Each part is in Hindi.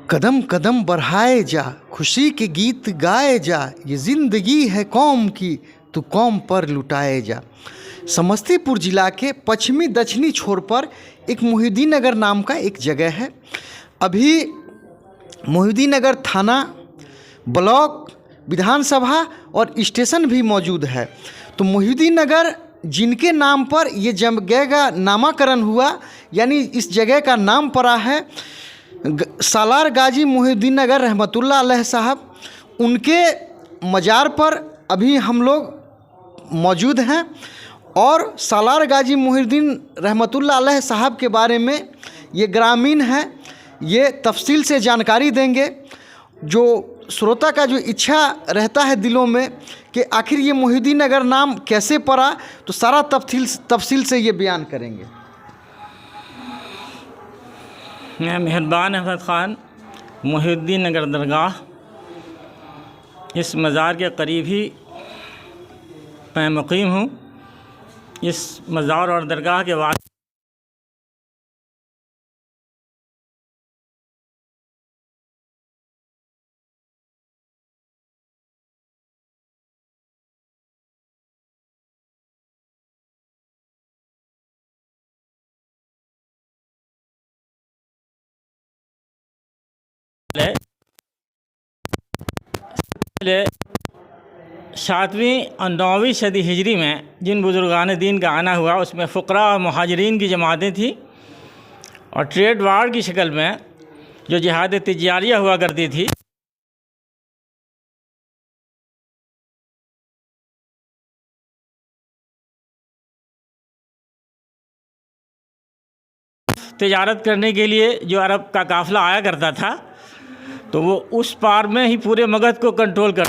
कदम कदम बढ़ाए जा, खुशी के गीत गाए जा, ये ज़िंदगी है कौम की, तू कौम पर लुटाए जा। समस्तीपुर ज़िला के पश्चिमी दक्षिणी छोर पर एक मोहिउद्दीन नगर नाम का एक जगह है। अभी मोहिउद्दीन नगर थाना, ब्लॉक, विधानसभा और स्टेशन भी मौजूद है। तो मोहिउद्दीन नगर जिनके नाम पर ये जगह का नामाकरण हुआ, यानी इस जगह का नाम पड़ा है सालार गाजी मोहिउद्दीन नगर रहमतुल्लाह अलैह साहब। उनके मज़ार पर अभी हम लोग मौजूद हैं और सालार गाजी मोहिउद्दीन रहमतुल्लाह अलैह साहब के बारे में ये ग्रामीण हैं, ये तफसील से जानकारी देंगे। जो श्रोता का जो इच्छा रहता है दिलों में कि आखिर ये मोहिउद्दीन नगर नाम कैसे पड़ा, तो सारा तफसील से ये बयान करेंगे। मैं मेहरबान अहमद ख़ान मोहिउद्दीन नगर दरगाह, इस मज़ार के करीब ही मैं मुक़ीम हूँ। इस मज़ार और दरगाह के वास्ते पहले 7वीं और 9वीं सदी हिजरी में जिन बुज़ुर्गान दीन का आना हुआ, उसमें फ़ुक़रा और मुहाजिरीन की जमातें थीं और ट्रेड वार की शक्ल में जो जिहाद तिजारिया हुआ करती थी। तिजारत करने के लिए जो अरब का काफ़िला आया करता था, तो वो उस पार में ही पूरे मगध को कंट्रोल कर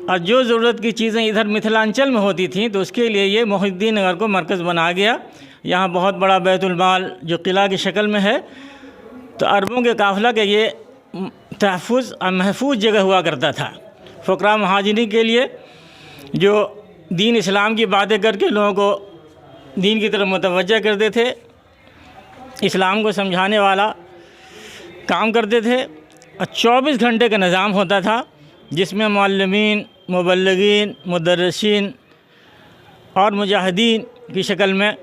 और जो ज़रूरत की चीज़ें इधर मिथिलांचल में होती थीं, तो उसके लिए ये मोहिउद्दीन नगर को मरकज़ बना गया। यहाँ बहुत बड़ा बैतुल माल जो किला की शक्ल में है, तो अरबों के काफ़िला के ये तहफ़्फ़ुज़ और महफूज जगह हुआ करता था। फ़ुक़रा मुहाजिरीन के लिए जो दीन इस्लाम की बातें करके लोगों को दीन की तरफ मुतवज्जह करते थे, इस्लाम को समझाने वाला काम करते थे। और 24 घंटे का निज़ाम होता था, जिसमें मुअल्लिमीन, मुबल्लिगीन, मुदर्रिसीन और मुजाहिदीन की शक्ल में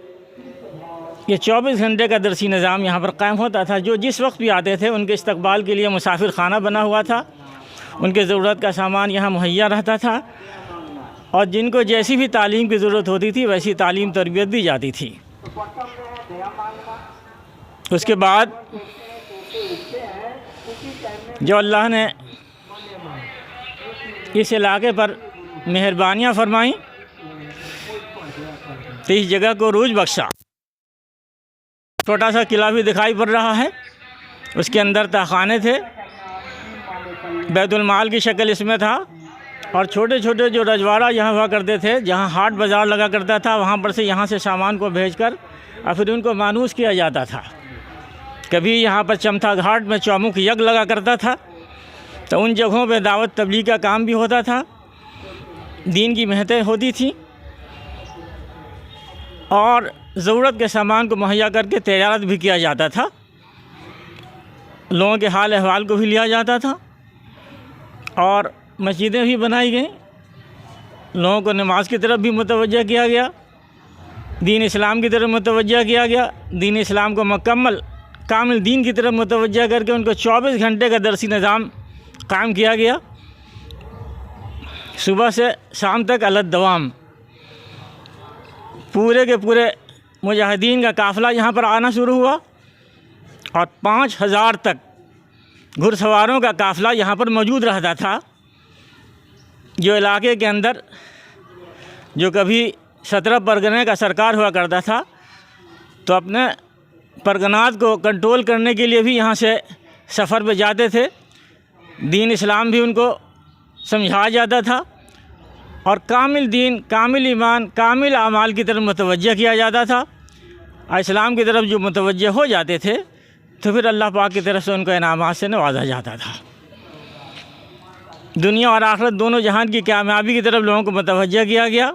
ये 24 घंटे का दरसी निज़ाम यहाँ पर कायम होता था। जो जिस वक्त भी आते थे, उनके इस्तकबाल के लिए मुसाफिर खाना बना हुआ था, उनके ज़रूरत का सामान यहाँ मुहैया रहता था और जिनको जैसी भी तालीम की ज़रूरत होती थी, वैसी तालीम तरबियत दी जाती थी। उसके बाद जो अल्लाह ने इस इलाके पर मेहरबानियाँ फरमाईं, तो इस जगह को रूज बख्शा। छोटा सा किला भी दिखाई पड़ रहा है, उसके अंदर तहखाने थे, बैतुल माल की शक्ल इसमें था और छोटे छोटे जो रजवाड़ा यहाँ हुआ करते थे, जहाँ हाट बाज़ार लगा करता था, वहाँ पर से यहाँ से सामान को भेजकर और फिर उनको मानूस किया जाता था। कभी यहाँ पर चमथा घाट में चौमुख यज्ञ लगा करता था, तो उन जगहों पे दावत तबलीग का काम भी होता था, दीन की मेहनतें होती थी और ज़रूरत के सामान को मुहैया करके तिजारत भी किया जाता था। लोगों के हाल अहवाल को भी लिया जाता था और मस्जिदें भी बनाई गई। लोगों को नमाज की तरफ भी मुतवज्जह किया गया, दीन इस्लाम की तरफ मुतवज्जह किया गया। दीन इस्लाम को कामिल दीन की तरफ मुतवज्जह करके उनको 24 घंटे का दरसी निज़ाम कायम किया गया। सुबह से शाम तक अलग दवाम पूरे के पूरे मुजाहिदीन का काफ़िला यहाँ पर आना शुरू हुआ और 5000 तक घुड़सवारों का काफ़िला यहाँ पर मौजूद रहता था। जो इलाके के अंदर जो कभी 17 परगने का सरकार हुआ करता था, तो अपने परगनात को कंट्रोल करने के लिए भी यहाँ से सफ़र पे जाते थे। दीन इस्लाम भी उनको समझाया जाता था और कामिल दीन, कामिल ईमान, कामिल आमाल की तरफ मुतवज्जह किया जाता था। इस्लाम की तरफ जो मुतवज्जह हो जाते थे, तो फिर अल्लाह पाक की तरफ से उनको इनामात से नवाजा जाता था। दुनिया और आखिरत दोनों जहान की कामयाबी की तरफ लोगों को मुतवज्जह किया गया,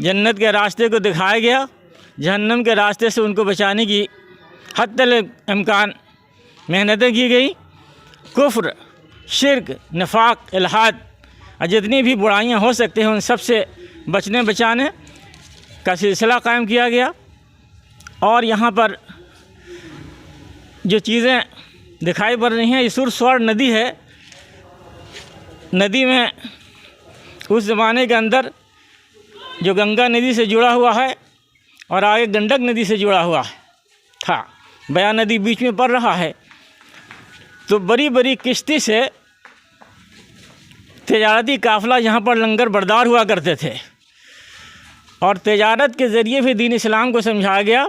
जन्नत के रास्ते को दिखाया गया, जहन्नम के रास्ते से उनको बचाने की हद तक इम्कान मेहनतें की गई। कुफ्र, शिर्क, नफाक, इल्हाद और जितनी भी बुराइयां हो सकती हैं उन सब से बचने बचाने का सिलसिला कायम किया गया। और यहाँ पर जो चीज़ें दिखाई पड़ रही हैं, ये सुरस्वर नदी है। नदी में उस ज़माने के अंदर जो गंगा नदी से जुड़ा हुआ है और आगे गंडक नदी से जुड़ा हुआ था, बया नदी बीच में पड़ रहा है, तो बड़ी बड़ी किश्ती से तिजारती काफ़िला यहाँ पर लंगर बरदार हुआ करते थे और तिजारत के ज़रिए भी दीन इस्लाम को समझाया गया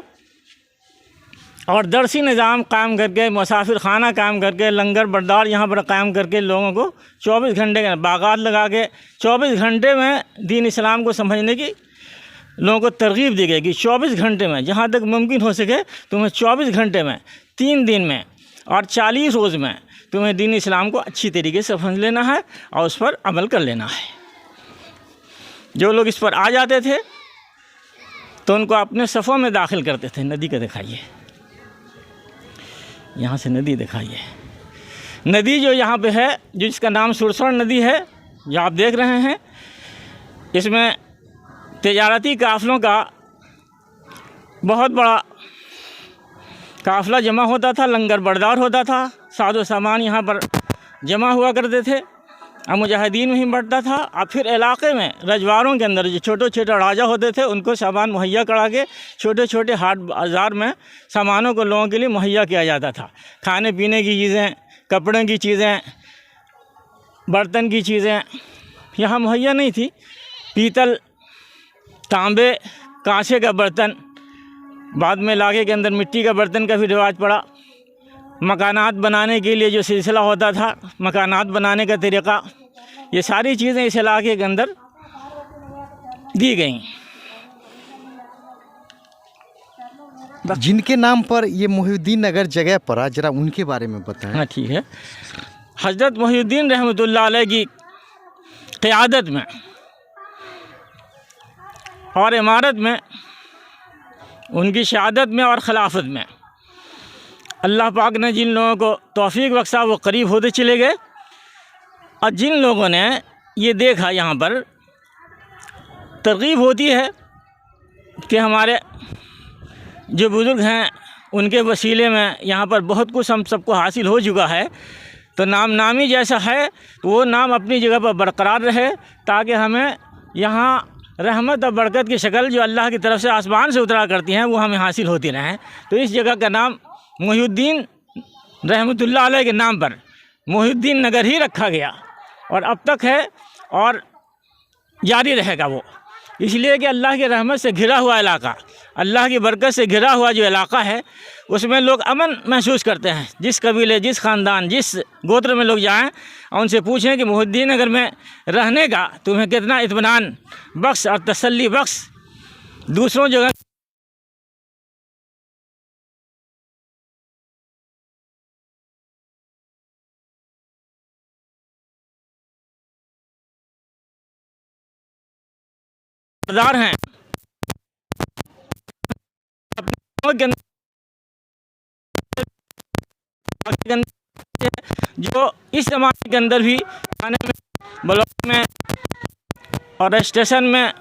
और दरसी निज़ाम कायम करके, मुसाफिर खाना कायम करके, लंगर बरदार यहाँ पर कायम करके लोगों को 24 घंटे के बागात लगा के 24 घंटे में दीन इस्लाम को समझने की लोगों को तरगीब दी गई कि 24 घंटे में जहाँ तक मुमकिन हो सके तुम्हें 24 घंटे में, 3 दिन में और 40 रोज़ में तुम्हें दीन इस्लाम को अच्छी तरीके से समझ लेना है और उस पर अमल कर लेना है। जो लोग इस पर आ जाते थे तो उनको अपने सफ़ों में दाखिल करते थे। नदी का दिखाइए, यहाँ से नदी दिखाइए। नदी जो यहाँ पे है, जिसका नाम सुरसर नदी है, जो आप देख रहे हैं, इसमें तिजारती काफ़िलों का बहुत बड़ा काफ़िला जमा होता था, लंगर बरदार होता था, साजो सामान यहाँ पर जमा हुआ करते थे और मुजाहिदीन में ही बढ़ता था। और फिर इलाके में रजवाड़ों के अंदर जो छोटे छोटे राजा होते थे उनको सामान मुहैया करा के छोटे छोटे हाट बाज़ार में सामानों को लोगों के लिए मुहैया किया जाता था। खाने पीने की चीज़ें, कपड़े की चीज़ें, बर्तन की चीज़ें यहाँ मुहैया नहीं थी। पीतल, तांबे, कांसे का बर्तन, बाद में इलाके के अंदर मिट्टी का बर्तन का भी रिवाज पड़ा। मकानात बनाने के लिए जो सिलसिला होता था, मकानात बनाने का तरीक़ा, ये सारी चीज़ें इस इलाके के अंदर दी गई। जिनके नाम पर ये मोहिउद्दीन नगर जगह पड़ा, जरा उनके बारे में बताएं। हाँ ठीक है। हज़रत मोहिउद्दीन रहमतुल्लाह अलैह की क़यादत में और इमारत में, उनकी शहादत में और खिलाफत में अल्लाह पाक ने जिन लोगों को तौफीक बख्शा वो करीब होते चले गए और जिन लोगों ने ये देखा, यहाँ पर तरगीब होती है कि हमारे जो बुज़ुर्ग हैं उनके वसीले में यहाँ पर बहुत कुछ हम सबको हासिल हो चुका है, तो नामी जैसा है तो वो नाम अपनी जगह पर बरकरार रहे ताकि हमें यहाँ रहमत और बरकत की शक्ल जो अल्लाह की तरफ से आसमान से उतरा करती हैं वो हमें हासिल होती रहें। तो इस जगह का नाम मोहिउद्दीन रहमतुल्लाह अलैह के नाम पर मोहिउद्दीन नगर ही रखा गया और अब तक है और जारी रहेगा वो, इसलिए कि अल्लाह की रहमत से घिरा हुआ इलाका, अल्लाह की बरकत से घिरा हुआ जो इलाका है उसमें लोग अमन महसूस करते हैं। जिस कबीले, जिस ख़ानदान, जिस गोत्र में लोग जाएं और उनसे पूछें कि मोहिउद्दीन नगर में रहने का तुम्हें कितना इत्मीनान बख्श और तसल्ली बख्श दूसरों जगह सरदार हैं जो इस ज़माने के अंदर भी थाने में, ब्लॉक में और स्टेशन में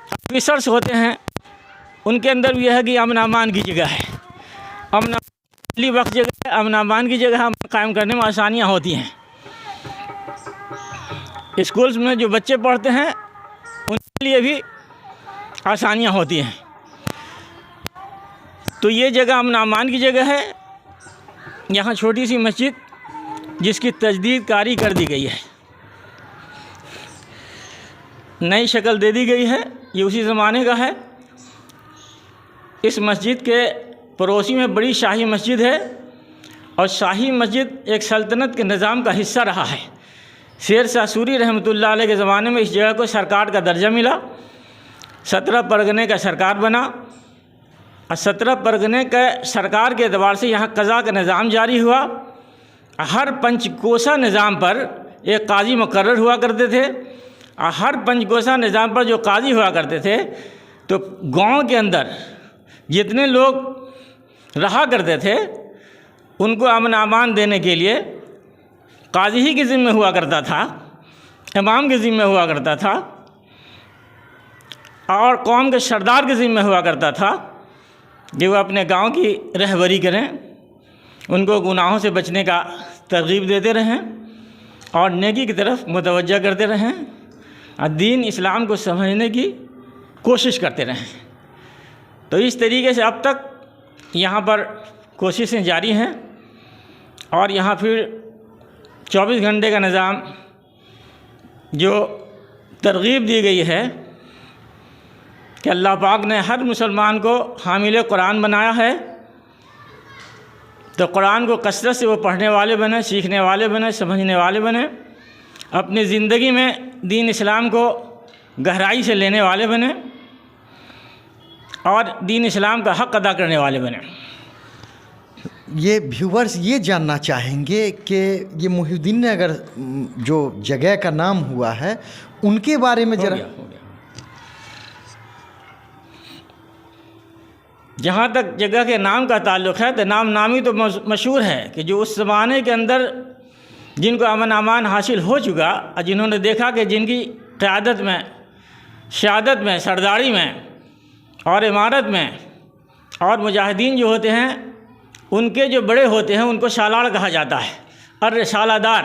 ऑफिसर्स होते हैं, उनके अंदर भी यह है कि अमन अमान की जगह है, अमन वक्त जगह है, अमन अमान की जगह हम कायम करने में आसानियाँ होती हैं। स्कूल्स में जो बच्चे पढ़ते हैं उनके लिए भी आसानियाँ होती हैं। तो ये जगह अमन अमान की जगह है। यहाँ छोटी सी मस्जिद जिसकी तजदीद कारी कर दी गई है, नई शक्ल दे दी गई है, ये उसी ज़माने का है। इस मस्जिद के पड़ोसी में बड़ी शाही मस्जिद है और शाही मस्जिद एक सल्तनत के निज़ाम का हिस्सा रहा है। शेर शाह सूरी रहमतुल्लाह अलैह के ज़माने में इस जगह को सरकार का दर्जा मिला, 17 परगने का सरकार बना 17 परगने के सरकार के एतबार से यहाँ कज़ा का निज़ाम जारी हुआ। हर पंचकोसा निज़ाम पर एक काजी मुकर्रर हुआ करते थे। हर पंचकोसा निज़ाम पर जो काजी हुआ करते थे, तो गांव के अंदर जितने लोग रहा करते थे उनको अमन अमान देने के लिए काजी ही के ज़िम्मे हुआ करता था, इमाम के ज़िम्मे हुआ करता था और कौम के सरदार के ज़िम्मे हुआ करता था कि वो अपने गांव की रहबरी करें, उनको गुनाहों से बचने का तरगीब देते रहें और नेकी की तरफ मुतवज्जा करते रहें और दीन इस्लाम को समझने की कोशिश करते रहें। तो इस तरीके से अब तक यहाँ पर कोशिशें जारी हैं और यहाँ फिर 24 घंटे का निज़ाम जो तरगीब दी गई है कि अल्लाह पाक ने हर मुसलमान को हामिल कुरान बनाया है, तो कुरान को कसरत से वो पढ़ने वाले बने, सीखने वाले बने, समझने वाले बने, अपनी ज़िंदगी में दीन इस्लाम को गहराई से लेने वाले बने और दीन इस्लाम का हक़ अदा करने वाले बने। ये व्यूवर्स ये जानना चाहेंगे कि ये मुहिउद्दीन नगर जो जगह का नाम हुआ है उनके बारे में ज़रा। जहाँ तक जगह के नाम का ताल्लुक़ है तो नामी तो मशहूर है कि जो उस ज़माने के अंदर जिनको अमन अमान हासिल हो चुका और जिन्होंने देखा कि जिनकी क़यादत में, शहादत में, सरदारी में और इमारत में और मुजाहिदीन जो होते हैं उनके जो बड़े होते हैं उनको सालार कहा जाता है। और सालादार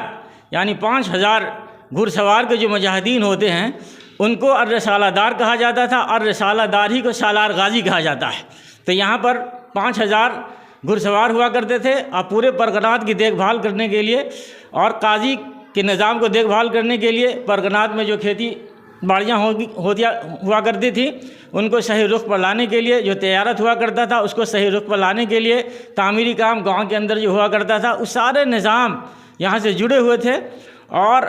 यानी 5000 घुड़सवार के जो मुजाहिदीन होते हैं उनको अर्रसालादार कहा जाता था और रसालादार ही को सालार गाजी कहा जाता है। तो यहाँ पर 5000 घुड़सवार हुआ करते थे और पूरे परगनात की देखभाल करने के लिए और काजी के निज़ाम को देखभाल करने के लिए परगनात में जो खेती बाड़ियाँ हुआ करती थी उनको सही रुख पर लाने के लिए, जो तैयारत हुआ करता था उसको सही रुख पर लाने के लिए, तामीरी काम गांव के अंदर जो हुआ करता था उस सारे निज़ाम यहाँ से जुड़े हुए थे। और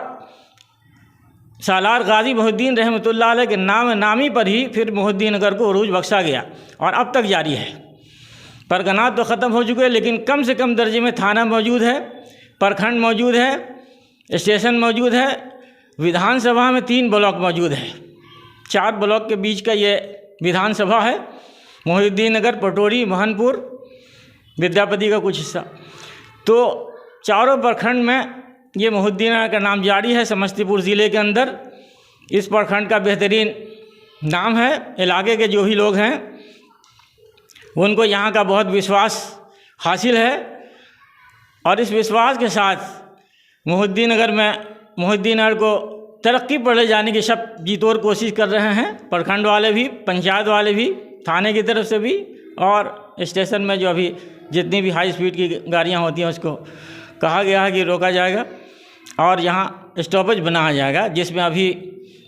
सालार गाजी मुहिउद्दीन रहमतुल्लाह अलैह के नामी पर ही फिर मुहिउद्दीन नगर को उरूज बख्शा गया और अब तक जारी है। परगनात तो ख़त्म हो चुके हैं लेकिन कम से कम दर्जे में थाना मौजूद है, प्रखंड मौजूद है, स्टेशन मौजूद है, विधानसभा में 3 ब्लॉक मौजूद है। 4 ब्लॉक के बीच का ये विधानसभा है। मुहिउद्दीन नगर, पटोरी, मोहनपुर, विद्यापति का कुछ हिस्सा, तो चारों प्रखंड में ये मुहिउद्दीन नगर का नाम जारी है। समस्तीपुर ज़िले के अंदर इस प्रखंड का बेहतरीन नाम है। इलाके के जो भी लोग हैं उनको यहाँ का बहुत विश्वास हासिल है और इस विश्वास के साथ मुहिउद्दीन नगर में मुहिउद्दीन नगर को तरक्की पर ले जाने की सब जी तोड़ कोशिश कर रहे हैं। प्रखंड वाले भी, पंचायत वाले भी, थाने की तरफ से भी और स्टेशन में जो अभी जितनी भी हाई स्पीड की गाड़ियाँ होती हैं उसको कहा गया है कि रोका जाएगा और यहाँ स्टॉपेज बनाया जाएगा, जिसमें अभी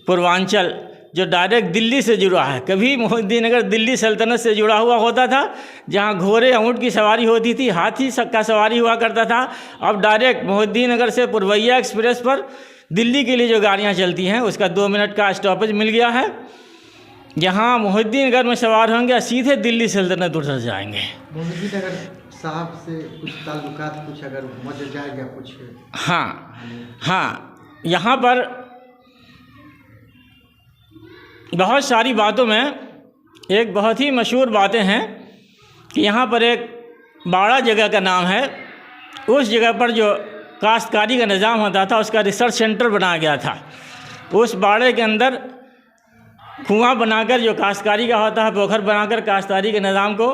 पूर्वांचल जो डायरेक्ट दिल्ली से जुड़ा है। कभी मुहिउद्दीन नगर दिल्ली सल्तनत से जुड़ा हुआ होता था, जहाँ घोड़े ऊँट की सवारी होती थी, हाथी का सवारी हुआ करता था। अब डायरेक्ट मुहिउद्दीन नगर से पूर्वैया एक्सप्रेस पर दिल्ली के लिए जो गाड़ियाँ चलती हैं उसका 2 मिनट का स्टॉपेज मिल गया है। यहाँ मुहिउद्दीन नगर में सवार होंगे और सीधे दिल्ली सल्तनत उतर जाएंगे। मुहिउद्दीन नगर साहब से कुछ ताल्लुकात कुछ अगर मदद जाएगा कुछ? हाँ, यहाँ पर बहुत सारी बातों में एक बहुत ही मशहूर बातें हैं कि यहाँ पर एक बाड़ा जगह का नाम है। उस जगह पर जो काश्तकारी का निज़ाम होता था उसका रिसर्च सेंटर बनाया गया था। उस बाड़े के अंदर कुआं बनाकर जो काश्तकारी का होता है, पोखर बनाकर काश्तकारी के निज़ाम को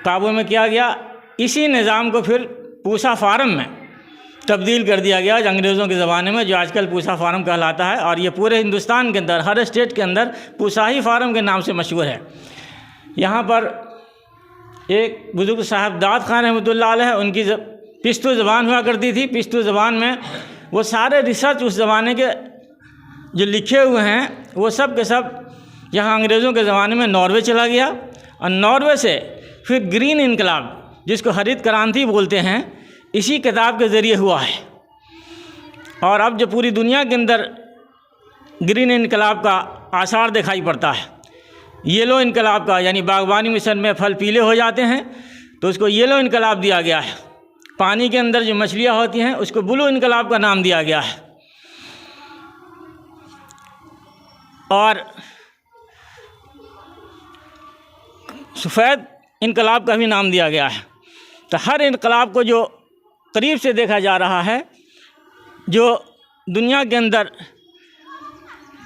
काबू में किया गया। इसी निज़ाम को फिर पूसा फार्म में तब्दील कर दिया गया अंग्रेज़ों के ज़माने में, जो आजकल पूसा फार्म कहलाता है। और ये पूरे हिंदुस्तान के अंदर हर स्टेट के अंदर पूसाही फार्म के नाम से मशहूर है। यहाँ पर एक बुजुर्ग साहब दाद खान रहमतुल्लाह अलैह, उनकी पिश्तो ज़बान हुआ करती थी। पिश्तो ज़बान में वो सारे रिसर्च उस ज़माने के जो लिखे हुए हैं वो सब के सब यहाँ अंग्रेज़ों के ज़माने में नॉर्वे चला गया और नॉर्वे से फिर ग्रीन इनकलाब, जिसको हरित क्रांति बोलते हैं, इसी किताब के ज़रिए हुआ है। और अब जो पूरी दुनिया के अंदर ग्रीन इनकलाब का आसार दिखाई पड़ता है, येलो इनकलाब का, यानी बागवानी मिशन में फल पीले हो जाते हैं तो उसको येलो इनकलाब दिया गया है। पानी के अंदर जो मछलियाँ होती हैं उसको ब्लू इनकलाब का नाम दिया गया है। और सफ़ेद इनकलाब का भी नाम दिया गया है। तो हर इनकलाब को जो करीब से देखा जा रहा है, जो दुनिया के अंदर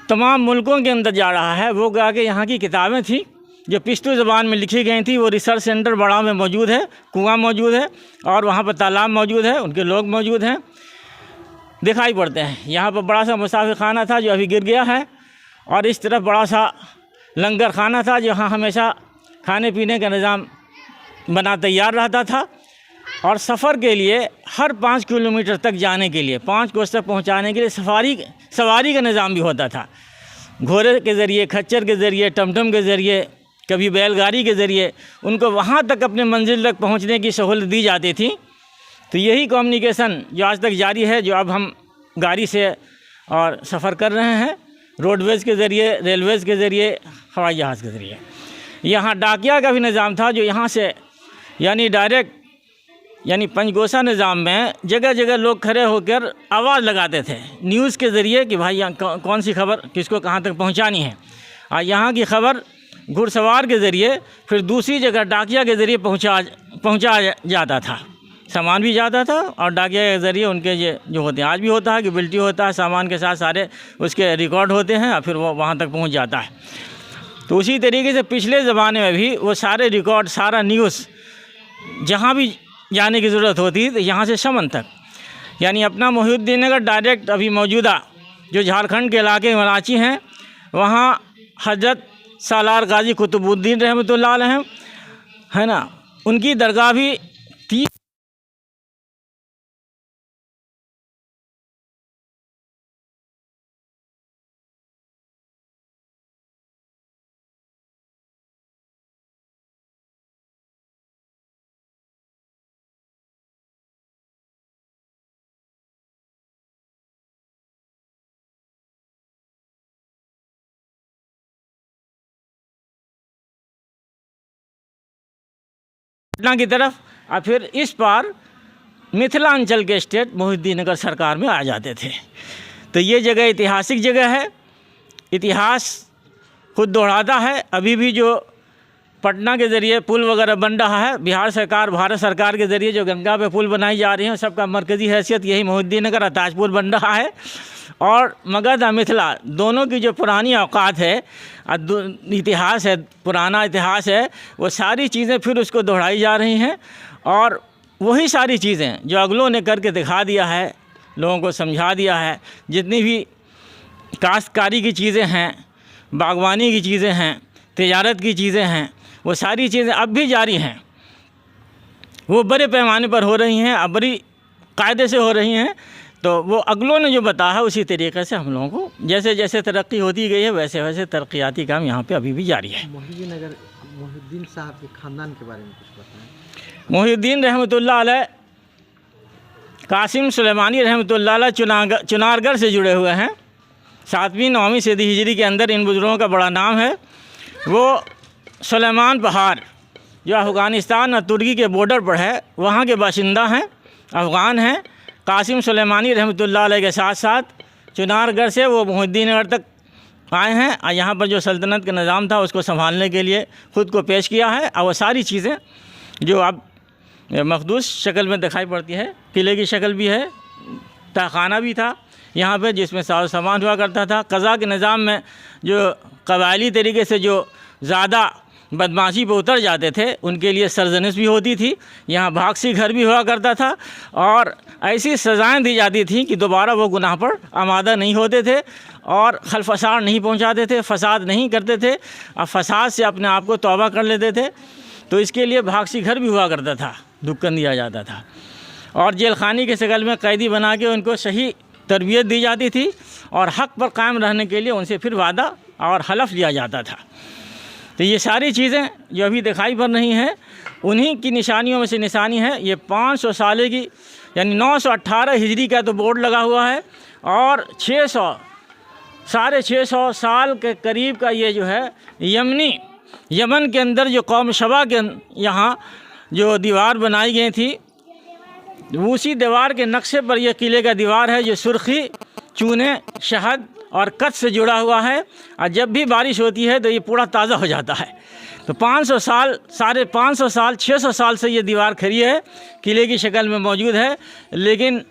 तमाम मुल्कों के अंदर जा रहा है, वो आगे यहाँ की किताबें थी जो पश्तो ज़बान में लिखी गई थी। वो रिसर्च सेंटर बड़ा में मौजूद है, कुआं मौजूद है और वहाँ पर तालाब मौजूद है, उनके लोग मौजूद हैं, दिखाई पड़ते हैं। यहाँ पर बड़ा सा मुसाफिर खाना था जो अभी गिर गया है, और इस तरफ बड़ा सा लंगर खाना था जहाँ हमेशा खाने पीने का निज़ाम बना तैयार रहता था। और सफ़र के लिए हर 5 किलोमीटर तक जाने के लिए, 5 कोस तक पहुँचाने के लिए सवारी का निज़ाम भी होता था। घोड़े के ज़रिए, खच्चर के ज़रिए, टमटम के ज़रिए, कभी बैलगाड़ी के ज़रिए उनको वहाँ तक अपने मंजिल तक पहुँचने की सहूलत दी जाती थी। तो यही कम्युनिकेशन जो आज तक जारी है, जो अब हम गाड़ी से और सफ़र कर रहे हैं, रोडवेज़ के ज़रिए, रेलवेज़ के ज़रिए, हवाई जहाज़ के ज़रिए। यहाँ डाकिया का भी निज़ाम था जो यहाँ से यानी डायरेक्ट, यानी पंचगोसा निज़ाम में जगह जगह लोग खड़े होकर आवाज़ लगाते थे न्यूज़ के ज़रिए कि भाई यहाँ कौन सी खबर किसको कहाँ तक पहुँचानी है। और यहाँ की खबर घुड़सवार के ज़रिए फिर दूसरी जगह डाकिया के ज़रिए पहुँचा जाता था। सामान भी जाता था और डाकिया के ज़रिए उनके जो होते हैं, आज भी होता है कि बिल्टी होता है, सामान के साथ सारे उसके रिकॉर्ड होते हैं और फिर वो वहाँ तक पहुँच जाता है। तो उसी तरीके से पिछले ज़माने में भी वो सारे रिकॉर्ड, सारा न्यूज़ जहाँ भी जाने की ज़रूरत होती है तो यहाँ से समन तक, यानी अपना मोहिउद्दीन नगर डायरेक्ट अभी मौजूदा जो झारखंड के इलाके में रांची हैं, वहाँ हजरत सालार गाजी कुतुबुद्दीन रहमतुल्लाह अलैह है ना, उनकी दरगाह भी थी। पटना की तरफ और फिर इस पार मिथिलांचल के स्टेट मोहिउद्दीन नगर सरकार में आ जाते थे। तो ये जगह ऐतिहासिक जगह है, इतिहास खुद दोहराता है। अभी भी जो पटना के ज़रिए पुल वगैरह बन रहा है, बिहार सरकार, भारत सरकार के ज़रिए जो गंगा पे पुल बनाई जा रही हैं, सबका मरकज़ी हैसियत यही मोहिउद्दीन नगर और ताजपुर बन रहा है। और मगध और मिथिला दोनों की जो पुरानी औकात है, इतिहास है, पुराना इतिहास है, वो सारी चीज़ें फिर उसको दोहराई जा रही हैं। और वही सारी चीज़ें जो अगलों ने करके दिखा दिया है, लोगों को समझा दिया है, जितनी भी काश्तकारी की चीज़ें हैं, बागवानी की चीज़ें हैं, तिजारत की चीज़ें हैं, वो सारी चीज़ें अब भी जारी हैं। वो बड़े पैमाने पर हो रही हैं, अब बड़ी कायदे से हो रही हैं। तो वो अगलों ने जो बताया है उसी तरीके से हम लोगों को जैसे जैसे तरक्की होती गई है, वैसे वैसे तरक्याती काम यहाँ पे अभी भी जारी है। मोहिउद्दीन साहब के ख़ानदान के बारे में कुछ बताएं। मोहिउद्दीन रहमतुल्लाह अलैह कासिम सुलेमानी रहमतुल्लाह अलैह चुनारगढ़ से जुड़े हुए हैं। 7वीं 9वीं सदी हिजरी के अंदर इन बुज़ुर्गों का बड़ा नाम है। वो सुलेमान पहाड़ जो अफ़गानिस्तान और तुर्की के बॉर्डर पर है, वहाँ के बाशिंदा हैं, अफ़गान हैं। कासिम सुलेमानी रहमतुल्लाह अलैह के साथ साथ चुनारगढ़ से वो मोहिउद्दीन नगर तक आए हैं और यहाँ पर जो सल्तनत का निज़ाम था उसको संभालने के लिए ख़ुद को पेश किया है। और वो सारी चीज़ें जो अब मखदूस शक्ल में दिखाई पड़ती है, किले की शक्ल भी है, तहखाना भी था यहाँ पे जिसमें सारा सामान हुआ करता था। क़ज़ा के निज़ाम में जो कबायली तरीके से जो ज़्यादा बदमाशी पे उतर जाते थे उनके लिए सरजनिश भी होती थी। यहाँ भागसी घर भी हुआ करता था और ऐसी सज़ाएं दी जाती थी कि दोबारा वो गुनाह पर आमादा नहीं होते थे और खलफसार नहीं पहुँचाते थे, फसाद नहीं करते थे और फसाद से अपने आप को तौबा कर लेते थे। तो इसके लिए भागसी घर भी हुआ करता था, दुक्कन दिया जाता था और जेल खानी के शक्ल में कैदी बना के उनको सही तरबियत दी जाती थी और हक़ पर कायम रहने के लिए उनसे फिर वादा और हलफ लिया जाता था। तो ये सारी चीज़ें जो अभी दिखाई पड़ रही हैं उन्हीं की निशानियों में से निशानी है। ये 500 साल की यानी 918 हिजरी का तो बोर्ड लगा हुआ है और 600 साढ़े 600 साल के करीब का ये जो है यमनी यमन के अंदर जो कौम शबा के यहाँ जो दीवार बनाई गई थी, उसी दीवार के नक्शे पर यह किले का दीवार है जो सुर्खी, चूने, शहद और कच्छ से जुड़ा हुआ है। और जब भी बारिश होती है तो ये पूरा ताज़ा हो जाता है। तो 500 साल, 550 साल, 600 साल से ये दीवार खड़ी है, किले की शक्ल में मौजूद है। लेकिन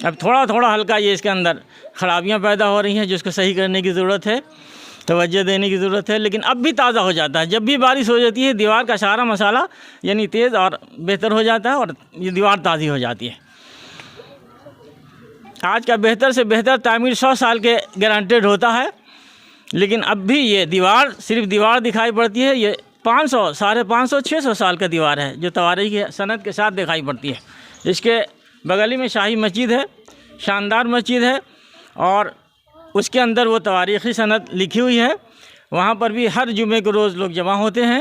अब थोड़ा थोड़ा हल्का ये इसके अंदर खराबियाँ पैदा हो रही हैं, जिसको सही करने की ज़रूरत है, तवज्जो देने की ज़रूरत है। लेकिन अब भी ताज़ा हो जाता है। जब भी बारिश हो जाती है दीवार का सारा मसाला यानी तेज़ और बेहतर हो जाता है और ये दीवार ताज़ी हो जाती है। आज का बेहतर से बेहतर तामीर 100 साल के गारंटेड होता है। लेकिन अब भी ये दीवार सिर्फ दीवार दिखाई पड़ती है। ये 500, 550, 600 साल का दीवार है जो तवारीख की सनद के साथ दिखाई पड़ती है। इसके बगल में शाही मस्जिद है, शानदार मस्जिद है, और उसके अंदर वो तवारीख़ी सनद लिखी हुई है। वहाँ पर भी हर जुमे को रोज़ लोग जमा होते हैं।